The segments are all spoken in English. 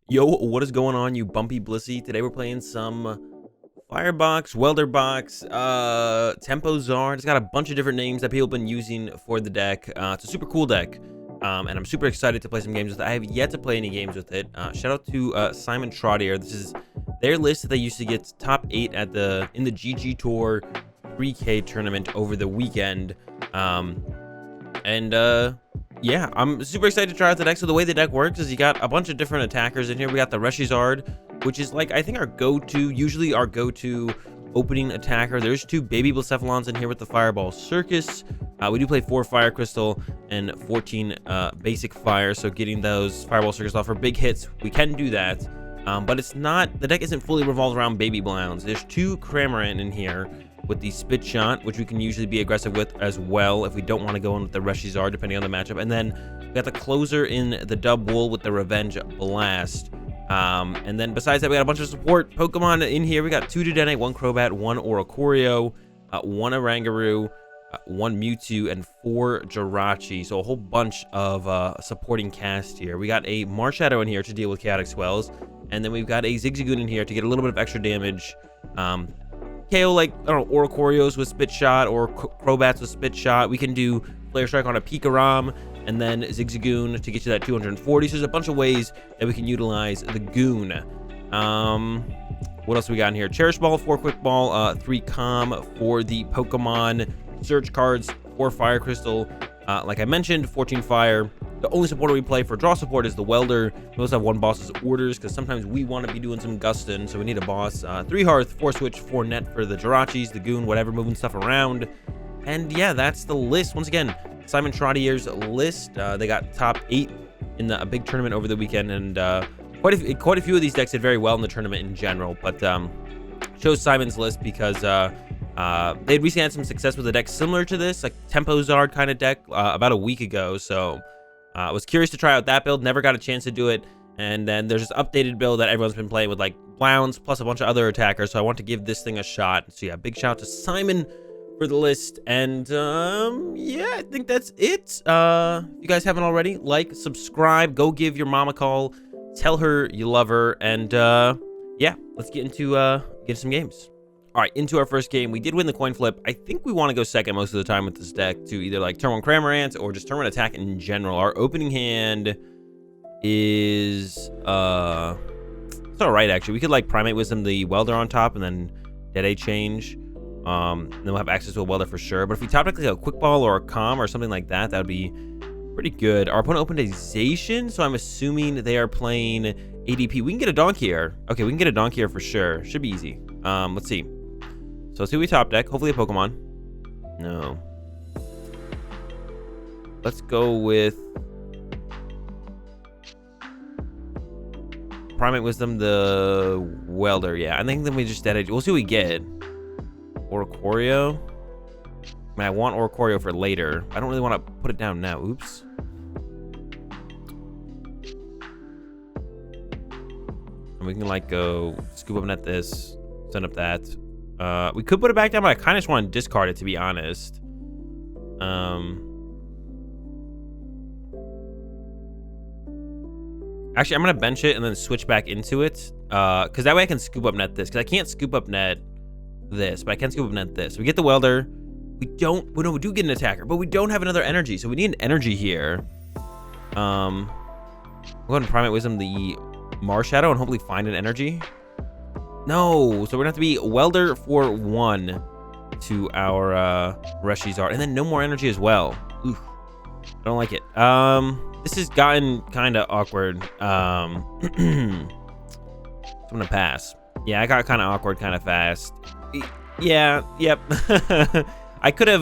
Yo, what is going on, you bumpy blissy? Today we're playing some Firebox, Welder Box, Tempo Czar. It's got a bunch of different names that people have been using for the deck. It's a super cool deck, and I'm super excited to play some games with it. I have yet to play any games with it. Shout out to Simon Trottier. This is their list that they used to get top 8 at in the GG Tour 3K tournament over the weekend. Yeah, I'm super excited to try out the deck. So the way the deck works is you got a bunch of different attackers in here. We got the Reshiram, which is like, I think usually our go-to opening attacker. There's 2 baby Blacephalons in here with the Fireball Circus. We do play 4 Fire Crystal and 14 basic fire. So getting those Fireball Circus off for big hits, we can do that. But the deck isn't fully revolved around baby Blounds. There's 2 Cramorant in here with the Spit Shot, which we can usually be aggressive with as well if we don't want to go in with the Reshiram, depending on the matchup. And then we got the closer in the Dubwool with the Revenge Blast. And then besides that, we got a bunch of support Pokemon in here. We got 2 Dedenne, 1 Crobat, 1 Oricorio, 1 Oranguru, 1 Mewtwo, and 4 Jirachi. So a whole bunch of supporting cast here. We got a Marshadow in here to deal with Chaotic Swells. And then we've got a Zigzagoon in here to get a little bit of extra damage. KO, like, I don't know, Oricorios with Spit Shot or Crobats with Spit Shot. We can do Flare Strike on a Pikarom and then Zigzagoon to get you that 240. So there's a bunch of ways that we can utilize the Goon. What else we got in here? Cherish Ball, 4 Quick Ball, 3 Calm for the Pokemon Search cards, 4 Fire Crystal. Like I mentioned, 14 Fire. The only supporter we play for draw support is the Welder. We also have 1 Boss's Orders because sometimes we want to be doing some Gustin, so we need a boss. 3 Hearth, 4 Switch, 4 Net for the Jirachis, the Goon, whatever, moving stuff around. And yeah, that's the list. Once again, Simon Trottier's list. They got top 8 in a big tournament over the weekend, and quite a few of these decks did very well in the tournament in general. But chose Simon's list because they'd recently had some success with a deck similar to this, like Tempo Czar kind of deck, about a week ago. So I was curious to try out that build, never got a chance to do it. And then there's this updated build that everyone's been playing with, like Blounds plus a bunch of other attackers. So I want to give this thing a shot. So yeah, big shout out to Simon for the list. And yeah, I think that's it. If you guys haven't already, like, subscribe, go give your mom a call, tell her you love her. And yeah, let's get into some games. All right, into our first game. We did win the coin flip. I think we want to go second most of the time with this deck to either like turn 1 Cramorant or just turn 1 attack in general. Our opening hand is it's all right, actually. We could like Primate Wisdom the Welder on top and then Dedenne change. And then we'll have access to a Welder for sure. But if we top deck like a Quick Ball or a Calm or something like that, that would be pretty good. Our opponent opened a Zacian, so I'm assuming they are playing ADP. We can get a Donk here. Okay, we can get a Donk here for sure. Should be easy. Let's see. So let's see what we top deck. Hopefully a Pokemon. No. Let's go with Primate Wisdom, the Welder. Yeah, I think then we just Dedenne. We'll see what we get. Oricorio. I mean, I want Oricorio for later. I don't really want to put it down now. Oops. And we can like go Scoop Up Net this, send up that. We could put it back down, but I kind of just want to discard it, to be honest. Actually, I'm going to bench it and then switch back into it. Because that way I can Scoop Up Net this. Because I can't Scoop Up Net this, but I can Scoop Up Net this. We get the Welder. We do get an attacker, but we don't have another energy. So we need an energy here. We'll go ahead and Primate Wisdom the Marshadow and hopefully find an energy. No, so we're gonna have to be Welder for 1 to our Reshiram, and then no more energy as well. Oof, I don't like it. This has gotten kind of awkward. So I'm gonna pass. Yeah, I got kind of awkward kind of fast. Yeah, yep. I could have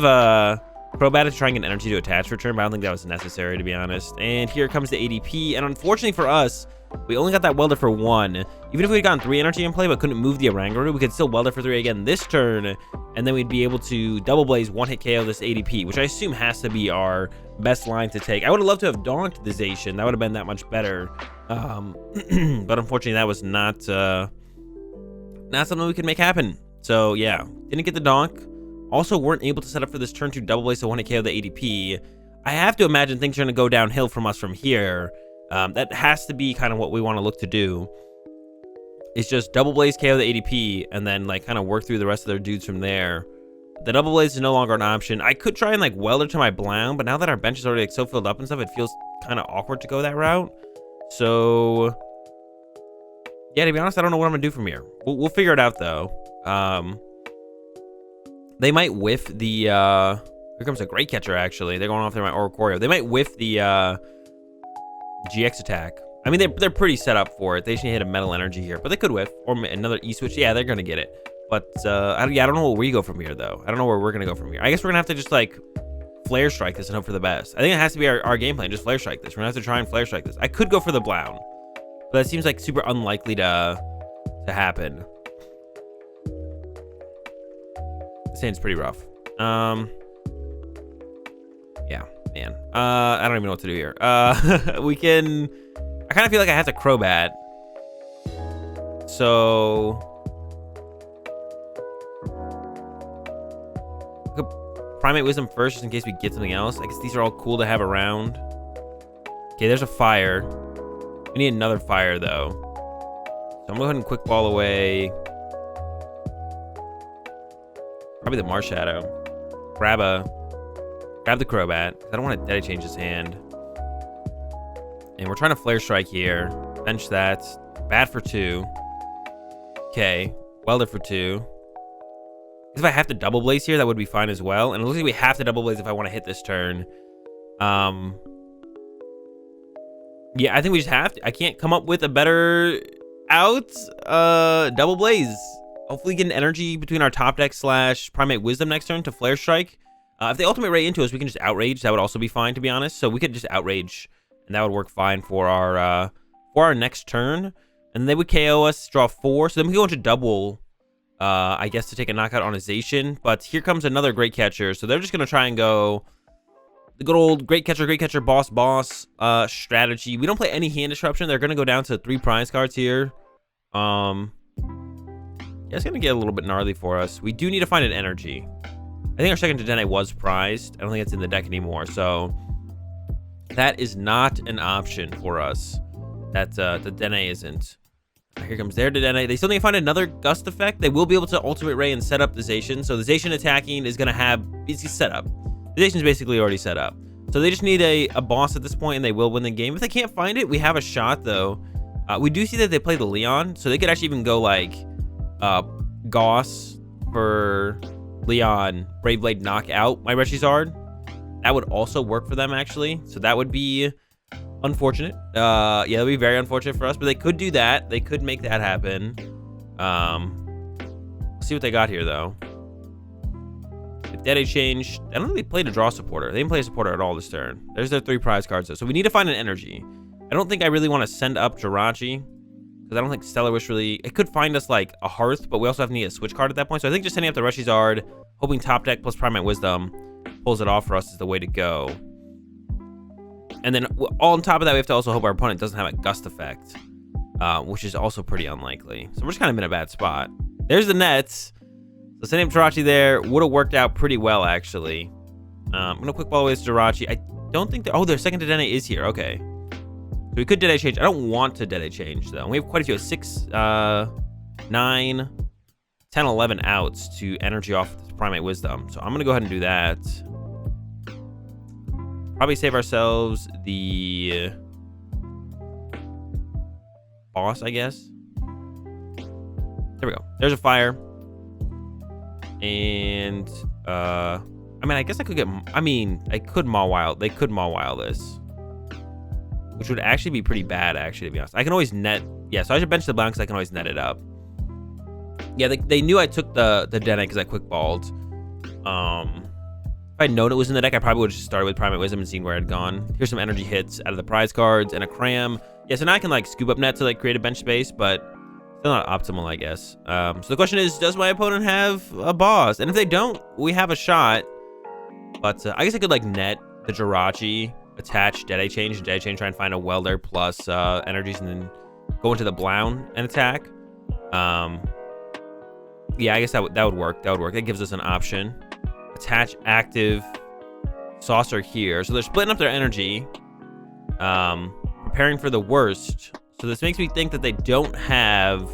Crobat to try and get energy to attach for turn, but I don't think that was necessary, to be honest. And here comes the ADP, and unfortunately for us, we only got that Welder for 1. Even if we had gotten 3 energy in play but couldn't move the Oranguru, we could still Welder for 3 again this turn, and then we'd be able to Double Blaze 1-hit KO this ADP, which I assume has to be our best line to take. I would have loved to have Donked the Zacian. That would have been that much better. But unfortunately, that was not something we could make happen. So yeah, didn't get the Donk. Also weren't able to set up for this turn to Double Blaze to 1-hit KO the ADP. I have to imagine things are going to go downhill from us from here. That has to be kind of what we want to look to do. It's just double blaze KO the ADP and then like kind of work through the rest of their dudes from there. The double blaze is no longer an option. I could try and like welder to my Blound, but now that our bench is already like so filled up and stuff, it feels kind of awkward to go that route. So yeah, to be honest, I don't know what I'm gonna do from here. We'll figure it out though. They might whiff the here comes a great catcher actually. They're going off there my Oricorio. They might whiff the GX attack. I mean, they're pretty set up for it. They just need to hit a metal energy here, but they could whiff or another E-switch. Yeah, they're gonna get it. But I don't know where we go from here though. I don't know where we're gonna go from here. I guess we're gonna have to just like flare strike this and hope for the best. I think it has to be our game plan. Just flare strike this. We're gonna have to try and flare strike this. I could go for the Blound, but that seems like super unlikely to happen. This hand's pretty rough. Yeah, man. I don't even know what to do here. We can. I kind of feel like I have to Crobat. So Primate Wisdom first, just in case we get something else. I guess these are all cool to have around. Okay, there's a fire. We need another fire though. So I'm gonna go ahead and quick ball away. Probably the Marshadow. Grab the Crobat. I don't want to Dedenne change his hand. And we're trying to flare strike here. Bench that. Bat for 2. Okay. Welder for 2. If I have to double blaze here, that would be fine as well. And it looks like we have to double blaze if I want to hit this turn. Yeah, I think we just have to. I can't come up with a better out. Double blaze. Hopefully get an energy between our top deck / Primate Wisdom next turn to flare strike. If they ultimate ray into us, we can just outrage. That would also be fine, to be honest. So we could just outrage, and that would work fine for our next turn. And they would KO us, draw 4. So then we go into Dubwool, I guess, to take a knockout on a Zacian. But here comes another great catcher. So they're just gonna try and go the good old great catcher, boss strategy. We don't play any hand disruption. They're gonna go down to 3 prize cards here. Yeah, it's gonna get a little bit gnarly for us. We do need to find an energy. I think our second Dedenne was prized. I don't think it's in the deck anymore, so that is not an option for us. That the Dedenne isn't. Here comes their Dedenne. They still need to find another gust effect. They will be able to ultimate ray and set up the Zacian. So the Zacian attacking is gonna have basically set up. The Zacian's basically already set up. So they just need a boss at this point, and they will win the game. If they can't find it, we have a shot though. We do see that they play the Leon, so they could actually even go like Gauss for Leon, Brave Blade knock out my Reshiram. That would also work for them actually. So that would be unfortunate. Yeah, that would be very unfortunate for us, but they could do that. They could make that happen. See what they got here though. If Dedenne changed, I don't think they played a draw supporter. They didn't play a supporter at all this turn. There's their 3 prize cards though. So we need to find an energy. I don't think I really want to send up Jirachi, because I don't think Stellar Wish really... It could find us like a Hearth, but we also have to need a switch card at that point. So I think just sending up the Reshiram, hoping top deck plus Primate Wisdom pulls it off for us is the way to go. And then all on top of that, we have to also hope our opponent doesn't have a gust effect, which is also pretty unlikely. So we're just kind of in a bad spot. There's the nets. So sending up Jirachi there would have worked out pretty well, actually. I'm going to quick ball away to Jirachi. I don't think... Oh, their second Dedenne is here. Okay. So we could Dedenne change. I don't want to Dedenne change, though. We have quite a few. 6, 9, 10, 11 outs to energy off this Primate Wisdom. So I'm going to go ahead and do that. Probably save ourselves the boss, I guess. There we go. There's a fire. And, I mean, I guess I could get... I mean, I could Mawile. They could Mawile this, which would actually be pretty bad, actually, to be honest. I can always net... Yeah, so I should bench the Blound because I can always net it up. Yeah, they knew I took the Dedenne because I quick-balled. If I'd known it was in the deck, I probably would have just started with Primate Wisdom and seen where it had gone. Here's some energy hits out of the prize cards and a Cram. Yeah, so now I can, like, scoop up net to, like, create a bench space, but still not optimal, I guess. So the question is, does my opponent have a boss? And if they don't, we have a shot. But I guess I could, like, net the Jirachi, attach Dedenne change, try and find a Welder plus energies, and then go into the Blound and attack. Yeah, I guess that would work. That gives us an option. Attach active Saucer here. So they're splitting up their energy. Prepare preparing for the worst. So this makes me think that they don't have...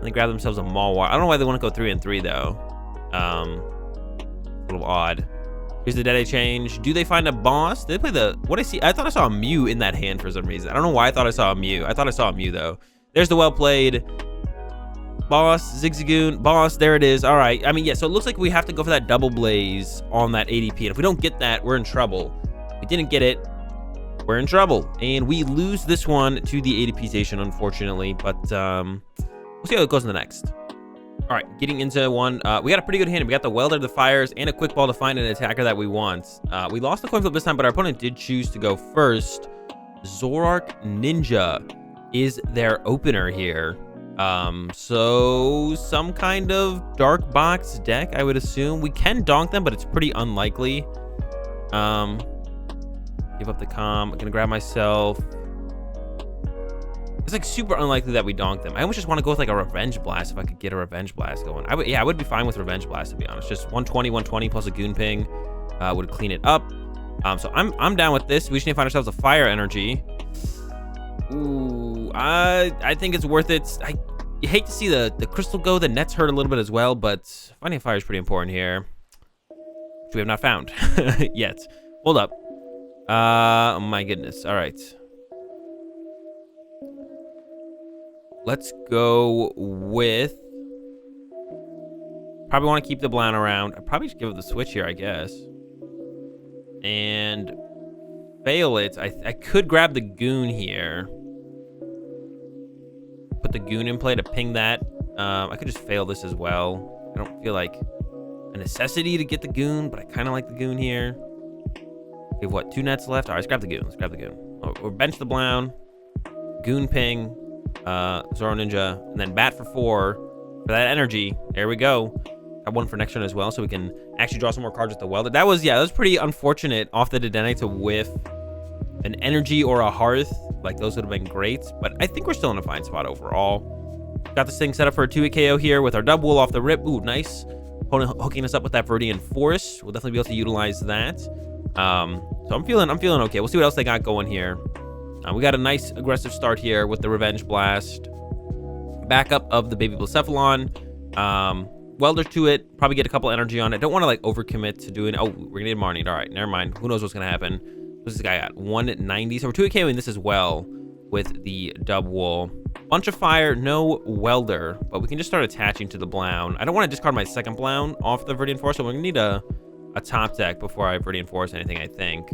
They grab themselves a Mawile. I don't know why they want to go 3 and 3 though. A little odd. Here's the Dedenne change. Do they find a boss? Did they play the... What I see... I thought I saw a Mew in that hand for some reason. I don't know why I thought I saw a Mew. I thought I saw a Mew though. There's the well played. Boss, Zigzagoon, boss, there it is. All right. I mean, yeah, so it looks like we have to go for that double blaze on that ADP. And if we don't get that, we're in trouble. If we didn't get it, we're in trouble. And we lose this one to the ADP station, unfortunately. But we'll see how it goes in the next. All right, getting into one. We got a pretty good hand. We got the Welder, the Fires, and a Quick Ball to find an attacker that we want. We lost the coin flip this time, but our opponent did choose to go first. Zoroark Ninja is their opener here. So some kind of dark box deck, I would assume. We can donk them, but it's pretty unlikely. Give up the calm. I'm gonna grab myself. It's like super unlikely that we donk them. I almost just want to go with like a Revenge Blast if I could get a Revenge Blast going. I would be fine with Revenge Blast, to be honest. Just 120 plus a Goon Ping would clean it up. So I'm down with this. We just need to find ourselves a Fire Energy. Ooh, I think it's worth it. You hate to see the crystal go. The nets hurt a little bit as well, but finding a fire is pretty important here, which we have not found yet. Hold up. Oh my goodness. All right. Let's go with... Probably want to keep the Blown around. I'd probably just give it the switch here, I guess. And fail it. I could grab the Goon here. Put the Goon in play to ping that. I could just fail this as well. I don't feel like a necessity to get the Goon, but I kind of like the Goon here. We have what, 2 nets left? All right, let's grab the Goon. Let's grab the Goon. Or bench the Blown. Goon ping. Zoro Ninja. And then bat for 4 for that energy. There we go. Got one for next turn as well, so we can actually draw some more cards with the Welder. That was pretty unfortunate off the Dedenne to whiff an energy or a Hearth. Like, those would have been great, but I think we're still in a fine spot overall. Got this thing set up for a 2-hit KO here with our Dubwool off the rip. Ooh, nice. Opponent hooking us up with that Viridian Force. We'll definitely be able to utilize that. So I'm feeling okay. We'll see what else they got going here. We got a nice aggressive start here with the Revenge Blast. Backup of the baby Blacephalon. Welder to it. Probably get a couple energy on it. Don't want to like overcommit to doing... Oh, we're gonna need Marnie. All right, never mind. Who knows what's gonna happen. What's this guy at? 190. So we're 2-hit KOing this as well with the Dubwool. Bunch of fire, no Welder, but we can just start attaching to the Blown. I don't want to discard my second Blown off the Viridian Force, so we're gonna need a top deck before I Viridian Force anything, I think.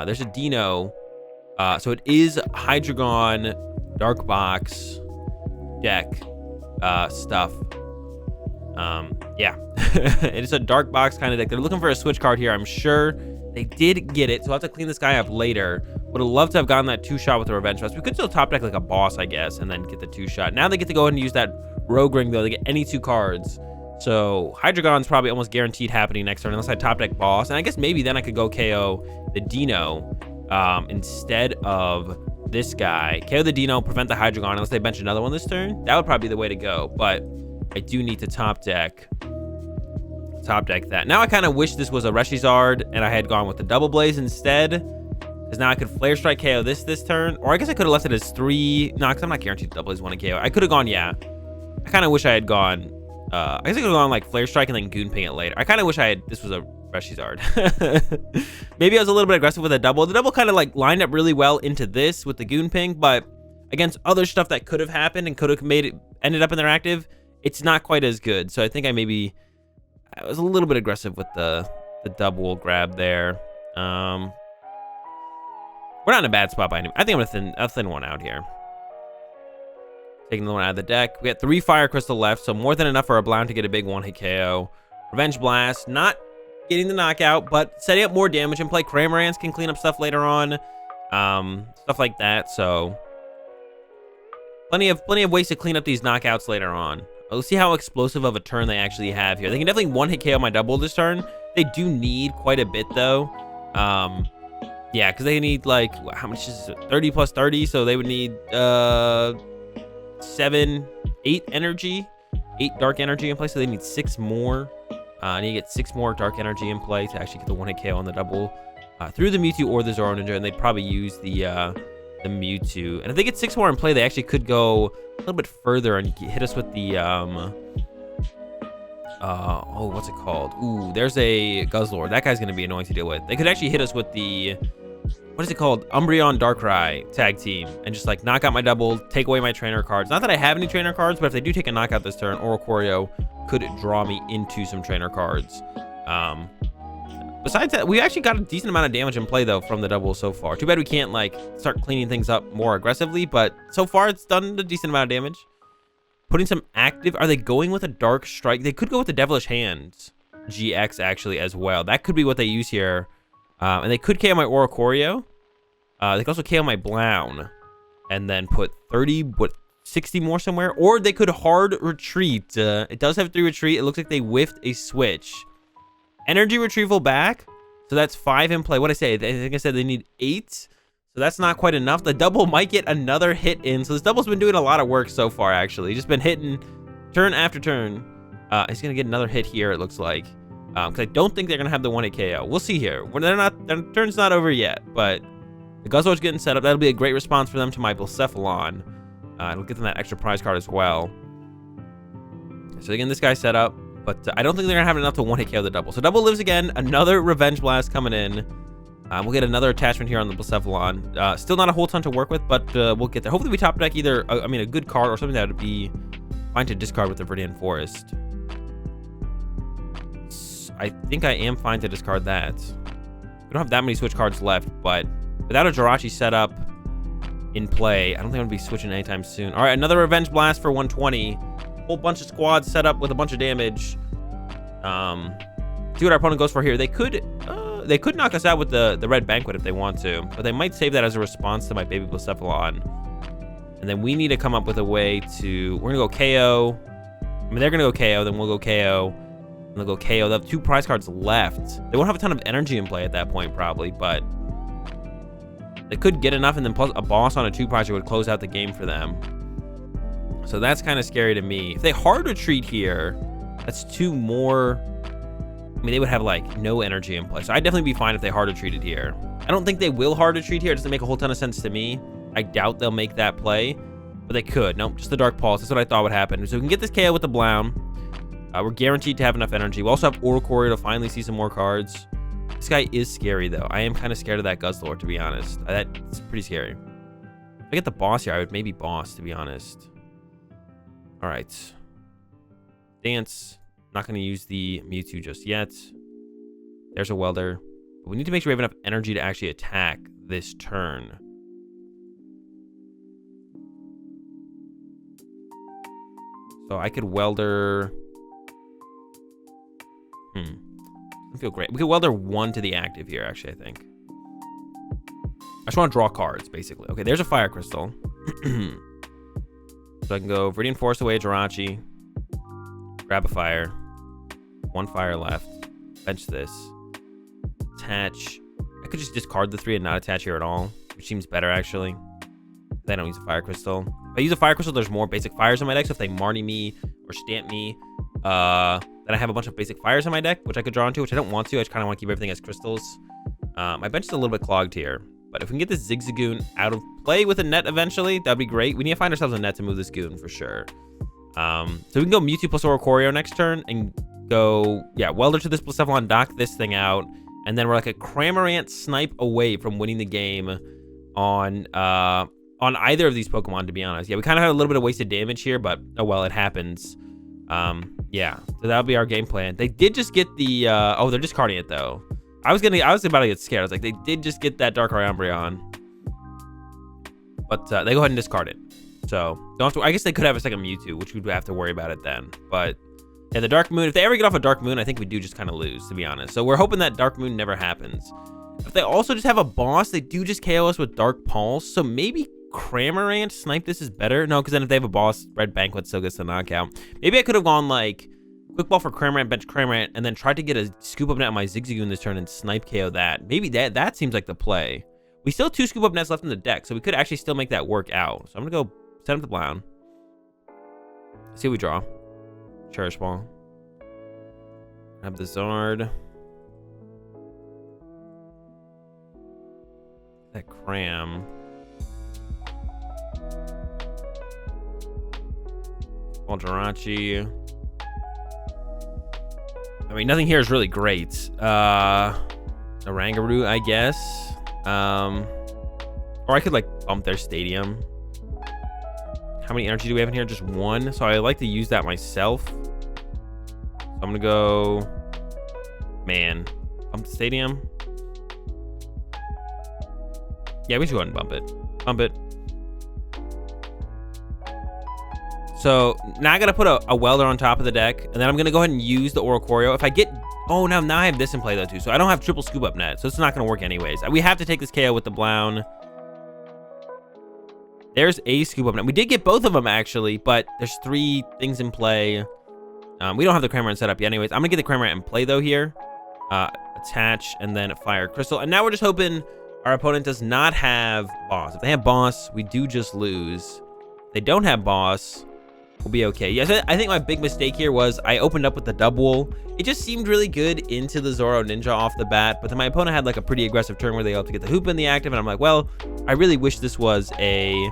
There's a Dino. So it is Hydreigon, Dark Box, deck stuff. Yeah. It is a Dark Box kind of deck. They're looking for a switch card here, I'm sure. They did get it, so I'll have to clean this guy up later. Would have loved to have gotten that 2-shot with the Revenge Blast. We could still top deck like a boss, I guess, and then get the 2-shot. Now they get to go ahead and use that Rogue Ring, though. They get any 2 cards. So Hydreigon's probably almost guaranteed happening next turn, unless I top deck boss. And I guess maybe then I could go KO the Dino instead of this guy. KO the Dino, prevent the Hydreigon, unless they bench another one this turn. That would probably be the way to go, but I do need to top deck that. Now I kind of wish this was a Reshiram and I had gone with the Double Blaze instead, because now I could Flare Strike KO this turn, or I guess I could have left it as 3. No, because I'm not guaranteed Double Blaze 1 KO. I could have gone, yeah. I kind of wish I had gone, I guess I could have gone like Flare Strike and then Goon Ping it later. I kind of wish this was a Reshiram. Maybe I was a little bit aggressive with a double. The double kind of like lined up really well into this with the Goon Ping, but against other stuff that could have happened and could have ended up in their active, it's not quite as good. So I think I was a little bit aggressive with the Dubwool grab there. We're not in a bad spot by any means. I think I'm gonna thin one out here. Taking the one out of the deck. We got 3 Fire Crystal left, so more than enough for a Blown to get a big 1-hit KO. Revenge Blast, not getting the knockout, but setting up more damage and play. Cramorants can clean up stuff later on. Stuff like that, so plenty of ways to clean up these knockouts later on. Let's see how explosive of a turn they actually have here. They can definitely 1-hit KO my Dubwool this turn. They do need quite a bit though. Yeah, because they need like, how much is it? 30 plus 30, so they would need 7, 8 energy, 8 dark energy in play, so they need 6 more. I need to get 6 more dark energy in play to actually get the 1-hit KO on the Dubwool through the Mewtwo or the Zoro Ninja, and they'd probably use the the Mewtwo. And if they get 6 more in play, they actually could go a little bit further and hit us with the, oh, what's it called? Ooh, there's a Guzzlord. That guy's going to be annoying to deal with. They could actually hit us with the, what is it called? Umbreon Darkrai tag team and just like knock out my double, take away my trainer cards. Not that I have any trainer cards, but if they do take a knockout this turn, Oricorio could draw me into some trainer cards. Besides that, we actually got a decent amount of damage in play though from the double so far. Too bad we can't like start cleaning things up more aggressively, but so far it's done a decent amount of damage. Putting some active, are they going with a Dark Strike? They could go with the Devilish Hands GX actually as well. That could be what they use here. And they could KO my Oricorio. They could also KO my Blown and then put 60 more somewhere, or they could hard retreat. It does have 3 retreat. It looks like they whiffed a switch. Energy retrieval back, so that's 5 in play. What I say? I think I said they need 8, so that's not quite enough. The double might get another hit in, so this double's been doing a lot of work so far. Actually, just been hitting turn after turn. He's gonna get another hit here. It looks like, because I don't think they're gonna have the 1-hit KO. We'll see here. They're not. Their turn's not over yet, but the Guzzlord's getting set up. That'll be a great response for them to my Blacephalon. It'll get them that extra prize card as well. So again, this guy's set up. But I don't think they're going to have enough to 1-hit KO the double. So double lives again. Another Revenge Blast coming in. We'll get another attachment here on the Blacephalon. Still not a whole ton to work with, but we'll get there. Hopefully we top deck either, a good card or something that would be fine to discard with the Viridian Forest. I think I am fine to discard that. We don't have that many switch cards left, but without a Jirachi setup in play, I don't think I'm going to be switching anytime soon. All right, another Revenge Blast for 120. Whole bunch of squads set up with a bunch of damage. See what our opponent goes for here. They could knock us out with the Red Banquet if they want to, but they might save that as a response to my baby Blacephalon. And then we need to come up with a way to. We're gonna go KO. I mean, they're gonna go KO. Then we'll go KO. And they'll go KO. They have 2 prize cards left. They won't have a ton of energy in play at that point probably, but they could get enough, and then plus a boss on a 2 prize would close out the game for them. So that's kind of scary to me. If they hard retreat here, that's 2 more. I mean, they would have like no energy in play. So I'd definitely be fine if they hard retreated here. I don't think they will hard retreat here. It doesn't make a whole ton of sense to me. I doubt they'll make that play, but they could. Nope, just the Dark Pulse. That's what I thought would happen. So we can get this KO with the Blown. We're guaranteed to have enough energy. We also have Oricorio to finally see some more cards. This guy is scary though. I am kind of scared of that Guzzlord, to be honest. That's pretty scary. If I get the boss here, I would maybe boss, to be honest. All right. Dance. Not going to use the Mewtwo just yet. There's a Welder. But we need to make sure we have enough energy to actually attack this turn. So I could Welder. I feel great. We could Welder 1 to the active here, actually, I think. I just want to draw cards, basically. Okay, there's a Fire Crystal. So I can go Viridian Force away, Jirachi. Grab a fire. 1 fire left. Bench this. Attach. I could just discard the 3 and not attach here at all, which seems better, actually. Then I don't use a Fire Crystal. If I use a Fire Crystal, there's more basic fires in my deck, so if they Marnie me or Stamp me, then I have a bunch of basic fires in my deck, which I could draw into, which I don't want to. I just kind of want to keep everything as crystals. My bench is a little bit clogged here. But if we can get this Zigzagoon out of play with a net eventually, that'd be great. We need to find ourselves a net to move this Goon for sure. So we can go Mewtwo plus Oricorio next turn and go, yeah, Welder to this Blacephalon, dock this thing out. And then we're like a Cramorant snipe away from winning the game on either of these Pokemon, to be honest. Yeah, we kind of had a little bit of wasted damage here, but oh well, it happens. Yeah, so that'll be our game plan. They did just get the, oh, they're discarding it though. I was about to get scared. I was like, they did just get that Darkrai Umbreon. But they go ahead and discard it. So don't have to, I guess they could have a second Mewtwo, which we'd have to worry about it then. But yeah, the Dark Moon, if they ever get off a Dark Moon, I think we do just kind of lose, to be honest. So we're hoping that Dark Moon never happens. If they also just have a boss, they do just KO us with Dark Pulse. So maybe Cramorant snipe this is better. No, because then if they have a boss, Red Banquet still gets the knockout. Maybe I could have gone like Quick Ball for Cramorant, bench Cramorant, and then tried to get a Scoop Up Net on my Zigzagoon this turn and snipe KO that. Maybe that seems like the play. We still have 2 Scoop Up Nets left in the deck, so we could actually still make that work out. So I'm going to go set up the Blown. See what we draw. Cherish Ball. Have the Zard. That Cram. Well, Jirachi. I mean, nothing here is really great. Oranguru, I guess. Or I could like bump their stadium. How many energy do we have in here? Just one. So I like to use that myself. So I'm gonna go, man, bump the stadium. Yeah, we should go ahead and bump it. Bump it. So now I gotta put a welder on top of the deck, and then I'm gonna go ahead and use the Oricorio. If I get, oh, now I have this in play though too, so I don't have triple Scoop Up Net, so it's not gonna work anyways. We have to take this KO with the Blown. There's a Scoop Up Net. We did get both of them actually, but there's 3 things in play. We don't have the Cramorant set up yet anyways. I'm gonna get the Cramorant in play though here. Attach, and then Fire Crystal. And now we're just hoping our opponent does not have Boss. If they have Boss, we do just lose. If they don't have Boss, we'll be okay. Yes, I think my big mistake here was I opened up with the Dubwool. It just seemed really good into the Zoro Ninja off the bat, but then my opponent had like a pretty aggressive turn where they got to get the Hoop in the active, and I'm like, well, I really wish this was a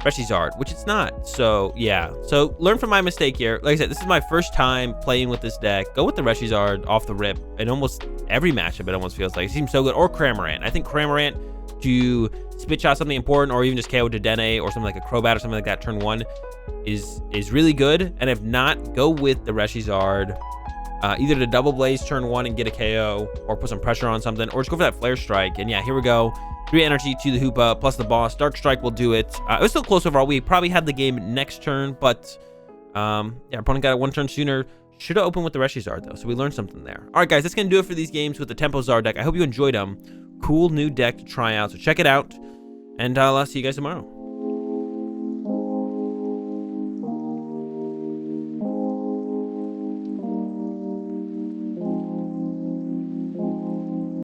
Reshiram, which it's not. So yeah, so learn from my mistake here. Like I said, this is my first time playing with this deck. Go with the Reshiram off the rip. In almost every matchup, it almost feels like it seems so good. Or Cramorant. I think Cramorant to spit shot something important, or even just KO Dedenne or something like a Crobat or something like that turn 1 is really good. And if not, go with the Reshiram. Either to double blaze turn 1 and get a KO, or put some pressure on something, or just go for that flare strike. And yeah, here we go. 3 energy to the Hoopa plus the Boss. Dark Strike will do it. It was still close overall. We probably had the game next turn, but yeah, our opponent got it 1 turn sooner. Should have opened with the Reshiram though, so we learned something there. All right, guys, that's gonna do it for these games with the Tempo Zard deck. I hope you enjoyed them. Cool new deck to try out, so check it out, and I'll see you guys tomorrow.